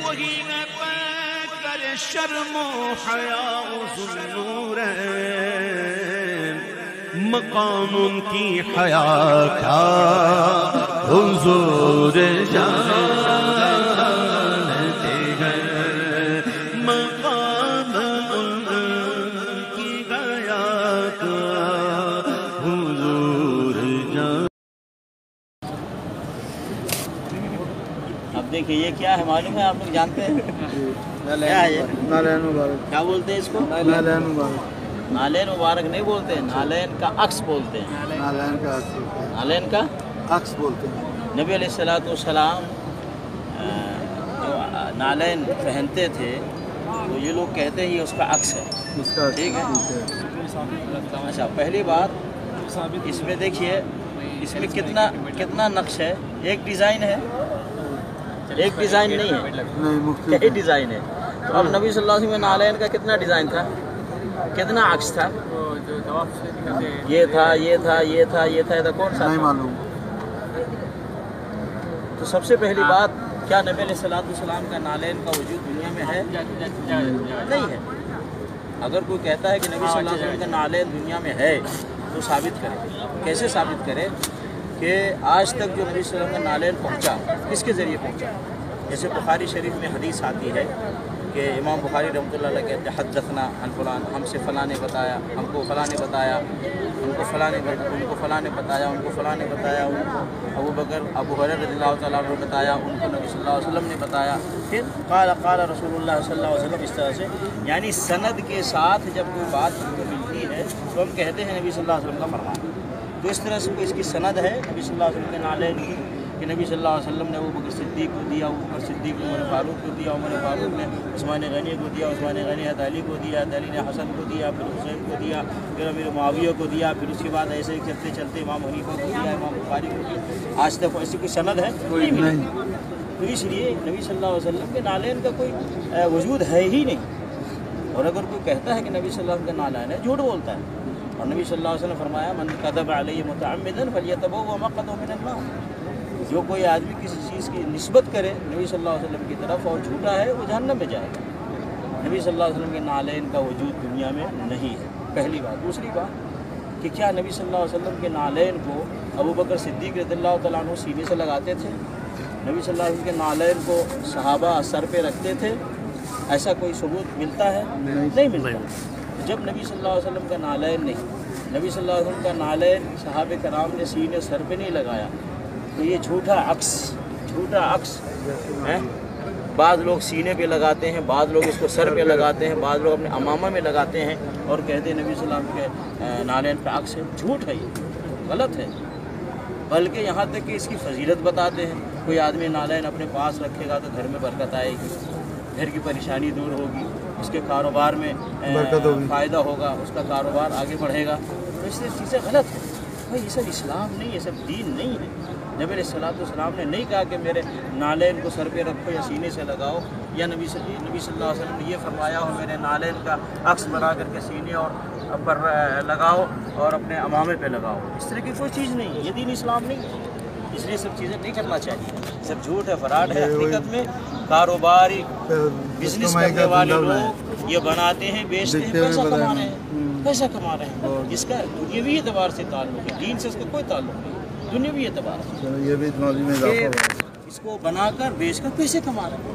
وہی ہے پیکر شرم و حیا و ذوالنورین، مقام ان کی حیا کا حضور جانتے ہیں، مقام ان کی حیا کا حضور جانتے۔ اب دیکھیے یہ کیا ہے معلوم ہے، آپ لوگ جانتے ہیں کیا ہے یہ؟ نالین مبارک، کیا بولتے ہیں اس کو؟ نالین مبارک، نالین مبارک نہیں بولتے ہیں، نالین کا عکس بولتے ہیں، نالین کا عکس بولتے ہیں، نالین کا عکس بولتے ہیں۔ نبی علیہ السلام جو نالین پہنتے تھے تو یہ لوگ کہتے ہیں یہ اس کا عکس ہے، اس کا ٹھیک ہے۔ اچھا پہلی بات اس میں دیکھیے، اس میں کتنا نقش ہے، ایک ڈیزائن ہے، ایک ڈیزائن نہیں ہے، نہیں مختلف کئی ڈیزائن ہے۔ تو اب نبی صلی اللہ علیہ وسلم میں نالین کا کتنا ڈیزائن تھا، کتنا عکس تھا؟ یہ تھا، یہ تھا، یہ تھا، یہ تھا، یہ تھا، کون سا نہیں تھا؟ معلوم۔ تو سب سے پہلی بات، کیا نبی علیہ السلام کا نالین کا وجود دنیا میں ہے؟ نہیں ہے۔ اگر کوئی کہتا ہے کہ نبی صلی اللہ علیہ وسلم کا نالین دنیا میں ہے تو ثابت کرے۔ کیسے ثابت کرے؟ کہ آج تک جو نبی صلی اللہ علیہ وسلم کا نالین پہنچا، کس کے ذریعے پہنچا؟ جیسے بخاری شریف میں حدیث آتی ہے کہ امام بخاری رحمۃ اللہ علیہ کہتے ہیں حدثنا عن فلان، ہم سے فلاں نے بتایا، ہم کو فلاں نے بتایا، ان کو فلاں نے بتایا، ان کو فلاں نے بتایا، ابو بکر ابو ہریرہ رضی اللہ تعالیٰ عنہ نے بتایا، ان کو نبی صلی اللہ علیہ وسلم نے بتایا، پھر قال رسول اللہ صلی اللہ علیہ وسلم، اس طرح سے یعنی سند کے ساتھ جب کوئی بات ہم کو ملتی ہے تو ہم کہتے ہیں نبی صلی اللہ علیہ وسلم کا فرمان۔ تو اس طرح سے اس کی سند ہے نبی صلی اللہ علیہ وسلم کے نالین کی کہ نبی صلی اللہ علیہ وسلم نے ابو بکر صدیق کو دیا، ابو بکر صدیق نے عمر فاروق کو دیا، عمر فاروق نے عثمان غنی کو دیا، عثمان غنی نے علی کو دیا، علی نے حسن کو دیا، پھر حسین کو دیا، پھر امیر معاویہ کو دیا، پھر اس کے بعد ایسے ہی چلتے چلتے امام حنیفہ کو دیا، امام بخاری کو دیا، آج تک ایسی کوئی سند ہے نہیں۔ تو اس لیے نبی صلی اللہ علیہ وسلم کے نالین کا کوئی وجود ہے ہی نہیں۔ اور اگر کوئی کہتا ہے کہ نبی صلی اللہ علیہ وسلم کا نالین ہے، جھوٹ بولتا ہے۔ اور نبی صلی اللہ علیہ وسلم نے فرمایا من کذب علی متعمدا فلیتبوأ مقعدہ من النار، جو کوئی آدمی کسی چیز کی نسبت کرے نبی صلی اللہ علیہ وسلم کی طرف اور جھوٹا ہے وہ جہنم میں جائے گا۔ نبی صلی اللہ علیہ وسلم کے نالین کا وجود دنیا میں نہیں ہے، پہلی بات۔ دوسری بات کہ کیا نبی صلی اللہ علیہ وسلم کے نالین کو ابو بکر صدیق رضی اللہ تعالیٰ عنہ سینے سے لگاتے تھے؟ نبی صلی اللہ علیہ وسلم کے نالین کو صحابہ سر پہ رکھتے تھے؟ ایسا کوئی ثبوت ملتا ہے؟ نہیں ملتا۔ جب نبی صلی اللہ علیہ وسلم کا نالین نہیں، نبی صلی اللہ علیہ وسلم کا نالین صحابہ کرام نے سینے سر پہ نہیں لگایا تو یہ جھوٹا عکس ہے۔ بعض لوگ سینے پہ لگاتے ہیں، بعض لوگ اس کو سر پہ لگاتے ہیں، بعض لوگ اپنے امامہ میں لگاتے ہیں اور کہتے ہیں نبی صلی اللہ علیہ وسلم کے نالین پہ عکس ہے۔ جھوٹ ہے، یہ غلط ہے۔ بلکہ یہاں تک کہ اس کی فضیلت بتاتے ہیں، کوئی آدمی نالین اپنے پاس رکھے گا تو گھر میں برکت آئے گی، گھر کی پریشانی دور ہوگی، اس کے کاروبار میں فائدہ ہوگا، اس کا کاروبار آگے بڑھے گا۔ تو اس سے چیزیں غلط ہیں بھائی، یہ سب اسلام نہیں، یہ سب دین نہیں ہے۔ نبی علیہ السلام نے نہیں کہا کہ میرے نالین کو سر پہ رکھو یا سینے سے لگاؤ، یا نبی صلی اللہ علیہ وسلم نے یہ فرمایا ہو میرے نالین کا عکس بنا کر کے سینے اور پر لگاؤ اور اپنے امامے پہ لگاؤ۔ اس طرح کی کوئی چیز نہیں ہے، یہ دین اسلام نہیں ہے۔ اس لیے سب چیزیں نہیں کرنا چاہیے، سب جھوٹ ہے، فراڈ ہے۔ حقیقت میں کاروباری بزنس کرنے والے لوگ یہ بناتے ہیں، بیچتے ہیں، پیسہ کما رہے ہیں، پیسہ کما رہے ہیں۔ اس کا دنیاوی اعتبار سے تعلق ہے، دین سے اس کا کوئی تعلق نہیں، دنیاوی اعتبار سے اس کو بنا کر بیچ کر پیسے کما رہے ہیں۔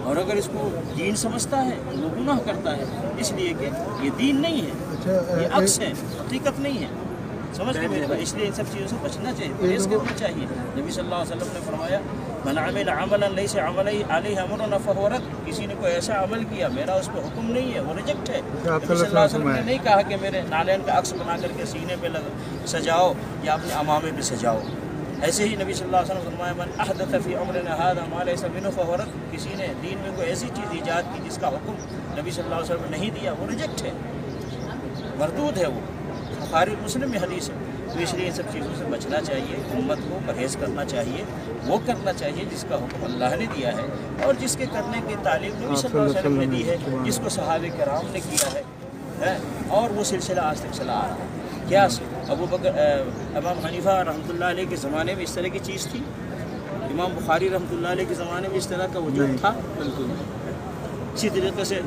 اور اگر اس کو دین سمجھتا ہے تو وہ گناہ کرتا ہے، اس لیے کہ یہ دین نہیں ہے، یہ عکس ہے، حقیقت نہیں ہے۔ سمجھ گئے میرے بھائی؟ اس لیے ان سب چیزوں سے بچنا چاہیے، پرہیز کرنا چاہیے۔ نبی صلی اللہ علیہ وسلم نے فرمایا من عمل عملا لیس علیہ امرنا فہو رد، کسی نے کوئی ایسا عمل کیا میرا اس پہ حکم نہیں ہے، وہ ریجیکٹ ہے۔ نبی صلی اللہ علیہ وسلم نے نہیں کہا کہ میرے نالین کا عکس بنا کر کے سینے پہ سجاؤ یا اپنے امامے پہ سجاؤ۔ ایسے ہی نبی صلی اللہ علیہ وسلم فرمایا من احدث فی امرنا ھذا ما لیس منہ فہو رد، کسی نے دین میں کوئی ایسی چیز ایجاد کی جس کا حکم نبی صلی اللہ علیہ وسلم نے نہیں دیا، وہ ریجیکٹ ہے، مردود ہے، وہ بخاری مسلم میں حدیث ہے۔ تو اس لیے ان سب چیزوں سے بچنا چاہیے، امت کو پرہیز کرنا چاہیے، وہ کرنا چاہیے جس کا حکم اللہ نے دیا ہے اور جس کے کرنے کی تعلیم نبی صلی اللہ علیہ وسلم نے دی ہے، جس کو صحابہ کرام نے کیا ہے، اور وہ سلسلہ آج تک چلا آ رہا ہے۔ کیا ابو بکر امام حنیفہ رحمۃ اللہ علیہ کے زمانے میں اس طرح کی چیز تھی؟ امام بخاری رحمۃ اللہ علیہ کے زمانے میں اس طرح کا وجود تھا؟ اسی طریقے سے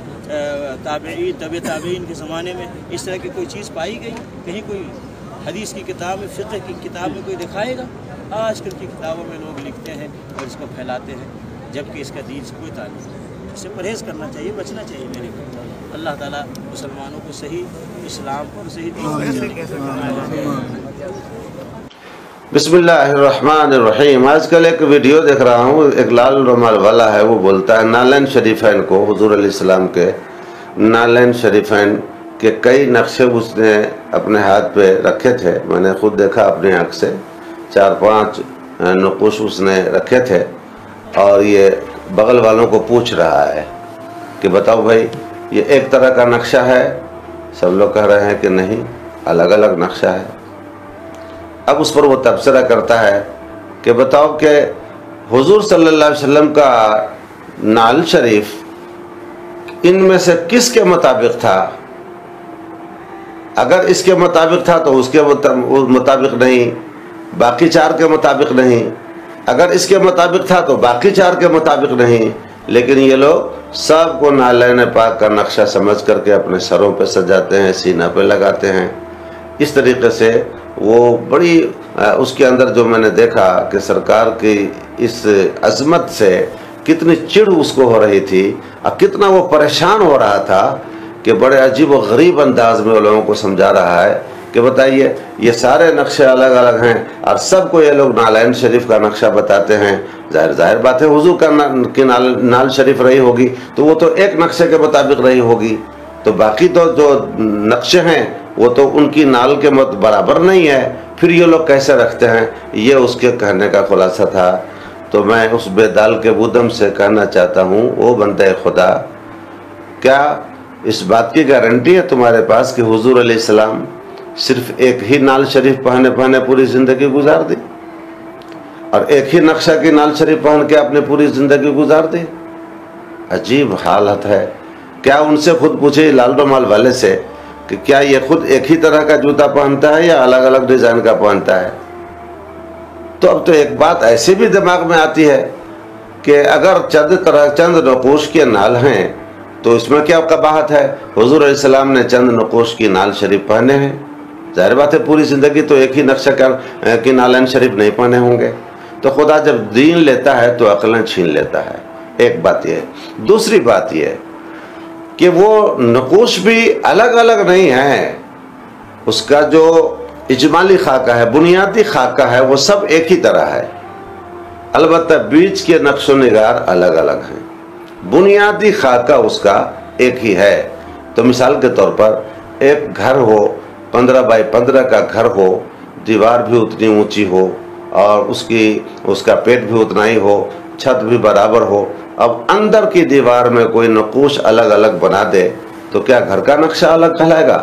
تابعین طب تابعین کے زمانے میں اس طرح کی کوئی چیز پائی گئی؟ کہیں کوئی حدیث کی کتاب میں، فقہ کی کتاب میں کوئی دکھائے گا؟ آج کل کی کتابوں میں لوگ لکھتے ہیں اور اس کو پھیلاتے ہیں، جبکہ اس کا دین سے کوئی تعلق نہیں۔ اس سے پرہیز کرنا چاہیے، بچنا چاہیے میرے کو۔ اللہ تعالیٰ مسلمانوں کو صحیح اسلام پر صحیح دین۔ بسم اللہ الرحمن الرحیم۔ آج کل ایک ویڈیو دیکھ رہا ہوں، ایک لال رومال والا ہے، وہ بولتا ہے نالین شریفین کو، حضور علیہ السلام کے نالین شریفین کے کئی نقشے اس نے اپنے ہاتھ پہ رکھے تھے۔ میں نے خود دیکھا اپنی آنکھ سے، 4-5 نقوش اس نے رکھے تھے، اور یہ بغل والوں کو پوچھ رہا ہے کہ بتاؤ بھائی یہ ایک طرح کا نقشہ ہے؟ سب لوگ کہہ رہے ہیں کہ نہیں، الگ الگ نقشہ ہے۔ اب اس پر وہ تبصرہ کرتا ہے کہ بتاؤ کہ حضور صلی اللہ علیہ وسلم کا نال شریف ان میں سے کس کے مطابق تھا؟ اگر اس کے مطابق تھا تو اس کے مطابق نہیں، باقی 4 کے مطابق نہیں۔ اگر اس کے مطابق تھا تو باقی 4 کے مطابق نہیں۔ لیکن یہ لوگ سب کو نالین پاک کا نقشہ سمجھ کر کے اپنے سروں پہ سجاتے ہیں، سینہ پہ لگاتے ہیں۔ اس طریقے سے وہ بڑی اس کے اندر جو میں نے دیکھا کہ سرکار کی اس عظمت سے کتنی چڑ اس کو ہو رہی تھی، اور کتنا وہ پریشان ہو رہا تھا کہ بڑے عجیب و غریب انداز میں وہ لوگوں کو سمجھا رہا ہے کہ بتائیے یہ سارے نقشے الگ الگ ہیں، اور سب کو یہ لوگ نالین شریف کا نقشہ بتاتے ہیں۔ ظاہر بات ہے حضور کا نال شریف رہی ہوگی تو وہ تو ایک نقشے کے مطابق رہی ہوگی، تو باقی تو جو نقشے ہیں وہ تو ان کی نال کے برابر نہیں ہے، پھر یہ لوگ کیسے رکھتے ہیں؟ یہ اس کے کہنے کا خلاصہ تھا۔ تو میں اس بے دال کے بودم سے کہنا چاہتا ہوں، او بندہ خدا، کیا اس بات کی گارنٹی ہے تمہارے پاس کہ حضور علیہ السلام صرف ایک ہی نال شریف پہنے پوری زندگی گزار دی، اور ایک ہی نقشہ کی نال شریف پہن کے اپنے پوری زندگی گزار دی؟ عجیب حالت ہے۔ کیا ان سے خود پوچھے لال رومال والے سے کہ کیا یہ خود ایک ہی طرح کا جوتا پہنتا ہے یا الگ الگ ڈیزائن کا پہنتا ہے؟ تو اب تو ایک بات ایسی بھی دماغ میں آتی ہے کہ اگر چند نقوش کے نال ہیں تو اس میں کیا قباحت ہے؟ حضور علیہ السلام نے چند نقوش کی نال شریف پہنے ہیں، ظاہر بات ہے پوری زندگی تو ایک ہی نقشہ کی نالین شریف نہیں پہنے ہوں گے۔ تو خدا جب دین لیتا ہے تو عقلیں چھین لیتا ہے۔ ایک بات یہ ہے۔ دوسری بات یہ ہے کہ وہ نقوش بھی الگ الگ نہیں ہیں، اس کا جو اجمالی خاکہ ہے، بنیادی خاکہ ہے، وہ سب ایک ہی طرح ہے، البتہ بیچ کے نقش و نگار الگ الگ ہیں۔ بنیادی خاکہ اس کا ایک ہی ہے۔ تو مثال کے طور پر ایک گھر ہو، 15x15 کا گھر ہو، دیوار بھی اتنی اونچی ہو اور اس کا پیٹ بھی اتنا ہی ہو، چھت بھی برابر ہو، اب اندر کی دیوار میں کوئی نقوش الگ الگ بنا دے تو کیا گھر کا نقشہ الگ کہلائے گا؟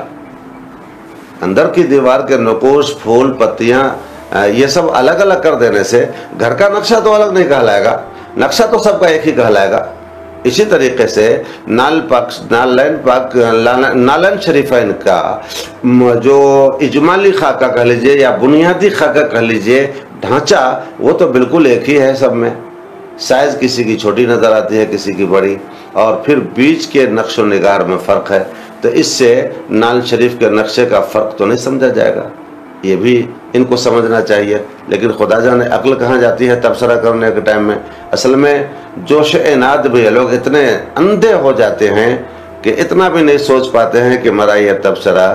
اندر کی دیوار کے نقوش، پھول، پتیاں، یہ سب الگ الگ کر دینے سے گھر کا نقشہ تو الگ نہیں کہلائے گا، نقشہ تو سب کا ایک ہی کہلائے گا۔ اسی طریقے سے نالین شریفین کا جو اجمالی خاکہ کہہ لیجئے یا بنیادی خاکہ کہہ لیجئے، ڈھانچہ، وہ تو بالکل ایک ہی ہے سب میں۔ سائز کسی کی چھوٹی نظر آتی ہے، کسی کی بڑی، اور پھر بیچ کے نقش و نگار میں فرق ہے، تو اس سے نال شریف کے نقشے کا فرق تو نہیں سمجھا جائے گا۔ یہ بھی ان کو سمجھنا چاہیے، لیکن خدا جانے عقل کہاں جاتی ہے تبصرہ کرنے کے ٹائم میں۔ اصل میں جوش عناد بھی یہ لوگ اتنے اندھے ہو جاتے ہیں کہ اتنا بھی نہیں سوچ پاتے ہیں کہ میرا یہ تبصرہ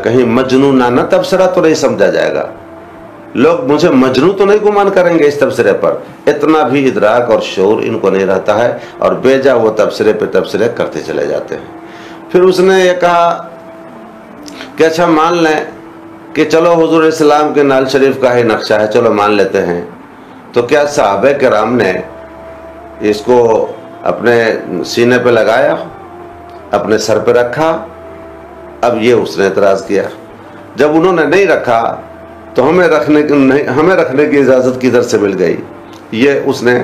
کہیں مجنونانہ تبصرہ تو نہیں سمجھا جائے گا، لوگ مجھے مجنون تو نہیں گمان کریں گے اس تبصرے پر۔ اتنا بھی ادراک اور شعور ان کو نہیں رہتا ہے، اور بیجا وہ تبصرے پہ تبصرے کرتے چلے جاتے ہیں۔ پھر اس نے یہ کہا کہ اچھا مان لیں کہ چلو حضور علیہ السلام کے نال شریف کا ہی نقشہ ہے، چلو مان لیتے ہیں، تو کیا صحابہ کرام نے اس کو اپنے سینے پہ لگایا، اپنے سر پہ رکھا؟ اب یہ اس نے اعتراض کیا، جب انہوں نے نہیں رکھا تو ہمیں رکھنے کی اجازت کدھر سے مل گئی؟ یہ اس نے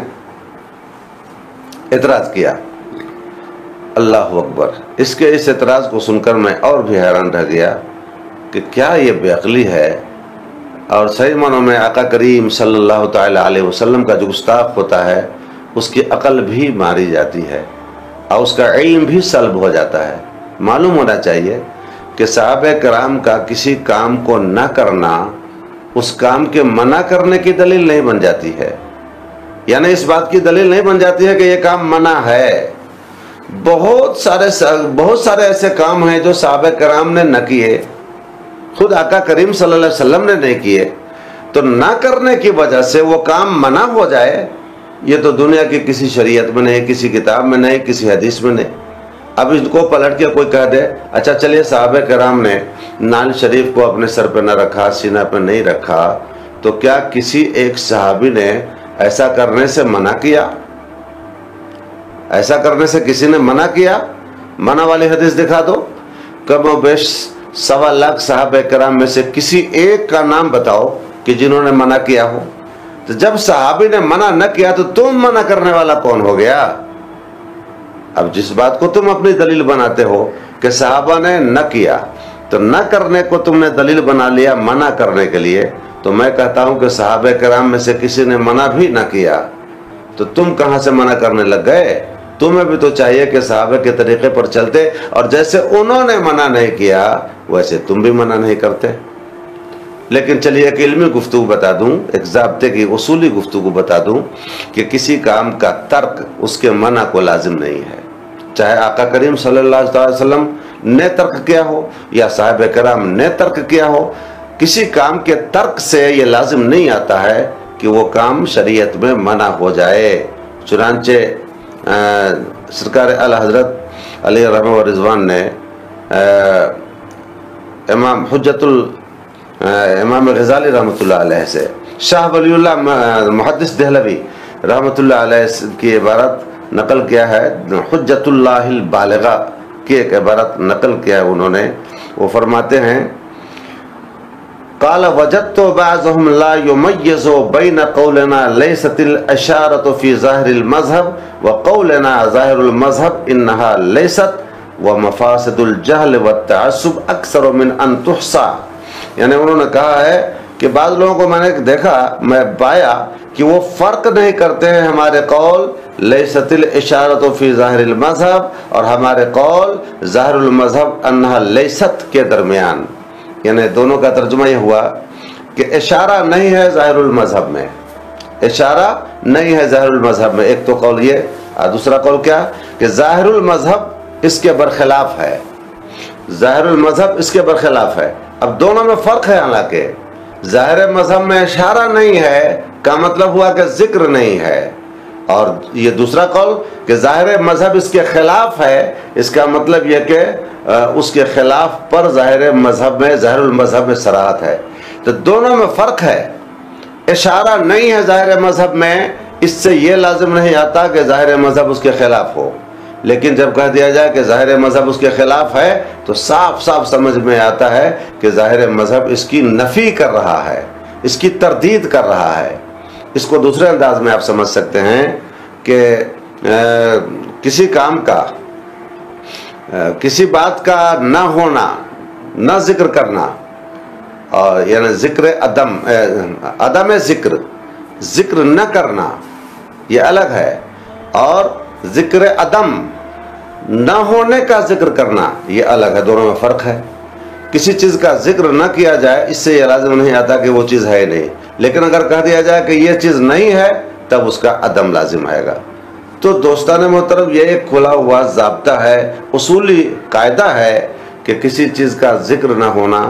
اعتراض کیا۔ اللہ اکبر! اس اعتراض کو سن کر میں اور بھی حیران رہ گیا کہ کیا یہ بے عقلی ہے اور صحیح معنوں میں آقا کریم صلی اللہ تعالی علیہ وسلم کا جو گستاخ ہوتا ہے اس کی عقل بھی ماری جاتی ہے اور اس کا علم بھی سلب ہو جاتا ہے۔ معلوم ہونا چاہیے کہ صحابہ کرام کا کسی کام کو نہ کرنا اس کام کے منع کرنے کی دلیل نہیں بن جاتی ہے، یعنی اس بات کی دلیل نہیں بن جاتی ہے کہ یہ کام منع ہے۔ بہت سارے ایسے کام ہیں جو صحابہ کرام نے نہ کیے، خود آقا کریم صلی اللہ علیہ وسلم نے نہیں کیے، تو نہ کرنے کی وجہ سے وہ کام منع ہو جائے، یہ تو دنیا کی کسی شریعت میں نہیں، کسی کتاب میں نہیں، کسی حدیث میں نہیں۔ اب اس کو پلٹ کے کوئی کہہ دے اچھا چلیے صحابہ کرام نے نال شریف کو اپنے سر پہ نہ رکھا، سینہ پہ نہیں رکھا، تو کیا کسی ایک صحابی نے ایسا کرنے سے منع کیا؟ ایسا کرنے سے کسی نے منع کیا؟ منع والی حدیث دکھا دو۔ کم و بیش 1.25 لاکھ صحابہ کرام میں سے کسی ایک کا نام بتاؤ کہ جنہوں نے منع کیا ہو۔ تو جب صحابی نے منع نہ کیا تو تم منع کرنے والا کون ہو گیا؟ اب جس بات کو تم اپنی دلیل بناتے ہو کہ صحابہ نے نہ کیا، تو نہ کرنے کو تم نے دلیل بنا لیا منع کرنے کے لیے، تو میں کہتا ہوں کہ صحابہ کرام میں سے کسی نے منع بھی نہ کیا، تو تم کہاں سے منع کرنے لگ گئے؟ تمہیں بھی تو چاہیے کہ صحابہ کے طریقے پر چلتے، اور جیسے انہوں نے منع نہیں کیا ویسے تم بھی منع نہیں کرتے۔ لیکن چلیے ایک علمی گفتگو بتا دوں، ایک ضابطے کی اصولی گفتگو بتا دوں کہ کسی کام کا ترک اس کے منع کو لازم نہیں ہے، چاہے آقا کریم صلی اللہ علیہ وسلم نے ترک کیا ہو یا صحابہ کرام نے ترک کیا ہو، کسی کام کے ترک سے یہ لازم نہیں آتا ہے کہ وہ کام شریعت میں منع ہو جائے۔ چنانچہ سرکار اعلی حضرت علی رحمہ و رضوان نے امام امام غزالی رحمۃ اللہ علیہ سے شاہ ولی اللہ محدث دہلوی رحمۃ اللہ علیہ کی عبارت نقل کیا ہے، حجت اللہ البالغہ کی ایک عبارت نقل کیا ہے انہوں نے۔ وہ فرماتے ہیں قال وجدت بعضهم لا يميز بين قولنا ليست الاشارة في ظاهر المذهب وقولنا ظاهر المذهب انها ليست ومفاسد الجهل والتعصب اکثر من ان تحصى، یعنی انہوں نے کہا ہے کہ بعض لوگوں کو میں نے دیکھا، میں پایا کہ وہ فرق نہیں کرتے ہیں ہمارے قول لیست الاشارۃ فی ظاہر المذہب اور ہمارے قول ظاہر المذہب انہا لیست کے درمیان، یعنی دونوں کا ترجمہ یہ ہوا کہ اشارہ نہیں ہے ظاہر المذہب میں، اشارہ نہیں ہے ظاہر المذہب میں، ایک تو قول یہ، اور دوسرا قول کیا کہ ظاہر المذہب اس کے برخلاف ہے، ظاہر المذہب اس کے برخلاف ہے۔ اب دونوں میں فرق ہے، حالانکہ ظاہر مذہب میں اشارہ نہیں ہے کا مطلب ہوا کہ ذکر نہیں ہے، اور یہ دوسرا قول کہ ظاہر مذہب اس کے خلاف ہے، اس کا مطلب یہ کہ اس کے خلاف پر ظاہر مذہب میں ظاہر المذہب میں صراحت ہے۔ تو دونوں میں فرق ہے، اشارہ نہیں ہے ظاہر مذہب میں، اس سے یہ لازم نہیں آتا کہ ظاہر مذہب اس کے خلاف ہو، لیکن جب کہہ دیا جائے کہ ظاہر مذہب اس کے خلاف ہے تو صاف صاف سمجھ میں آتا ہے کہ ظاہر مذہب اس کی نفی کر رہا ہے، اس کی تردید کر رہا ہے۔ اس کو دوسرے انداز میں آپ سمجھ سکتے ہیں کہ کسی کام کا، کسی بات کا نہ ہونا، نہ ذکر کرنا، اور یعنی ذکر عدم ذکر نہ کرنا یہ الگ ہے، اور ذکر عدم نہ ہونے کا ذکر کرنا یہ الگ ہے، دونوں میں فرق ہے۔ کسی چیز کا ذکر نہ کیا جائے اس سے یہ لازم نہیں آتا کہ وہ چیز ہے نہیں، لیکن اگر کہہ دیا جائے کہ یہ چیز نہیں ہے تب اس کا عدم لازم آئے گا۔ تو دوستان محترم، یہ ایک کھلا ہوا ضابطہ ہے، اصولی قاعدہ ہے کہ کسی چیز کا ذکر نہ ہونا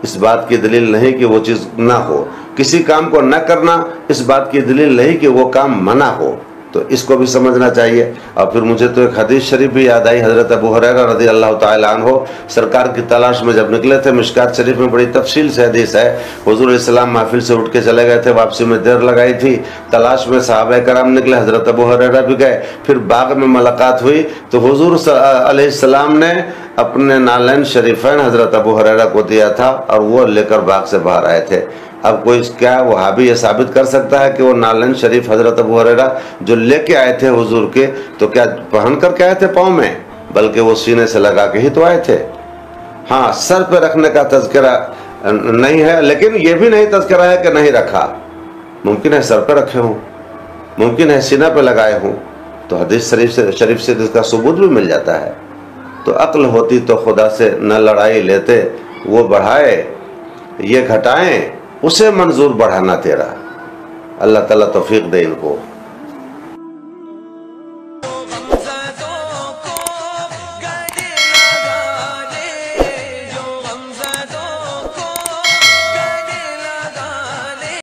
اس بات کی دلیل نہیں کہ وہ چیز نہ ہو، کسی کام کو نہ کرنا اس بات کی دلیل نہیں کہ وہ کام منع ہو، تو اس کو بھی سمجھنا چاہیے۔ اور پھر مجھے تو ایک حدیث شریف بھی یاد آئی، حضرت ابو ہریرہ رضی اللہ تعالی عنہ سرکار کی تلاش میں جب نکلے تھے، مشکات شریف میں بڑی تفصیل سے حدیث ہے، حضور علیہ السلام محفل سے اٹھ کے چلے گئے تھے، واپسی میں دیر لگائی تھی، تلاش میں صحابہ کرام نکلے، حضرت ابو ہریرہ بھی گئے، پھر باغ میں ملاقات ہوئی تو حضور علیہ السلام نے اپنے نالین شریفین حضرت ابو ہریرہ کو دیا تھا اور وہ لے کر باغ سے باہر آئے تھے۔ اب کوئی کیا وہابی یہ ثابت کر سکتا ہے کہ وہ نالین شریف حضرت ابو ہریرہ جو لے کے آئے تھے حضور کے، تو کیا پہن کر کے آئے تھے پاؤں میں، بلکہ وہ سینے سے لگا کے ہی تو آئے تھے۔ ہاں، سر پہ رکھنے کا تذکرہ نہیں ہے، لیکن یہ بھی نہیں تذکرہ ہے کہ نہیں رکھا، ممکن ہے سر پہ رکھے ہوں، ممکن ہے سینہ پہ لگائے ہوں، تو حدیث شریف سے اس کا ثبوت بھی مل جاتا ہے۔ تو عقل ہوتی تو خدا سے نہ لڑائی لیتے، وہ بڑھائے یہ گھٹائیں، اسے منظور بڑھانا تیرا۔ اللہ تعالیٰ توفیق دے ان کو۔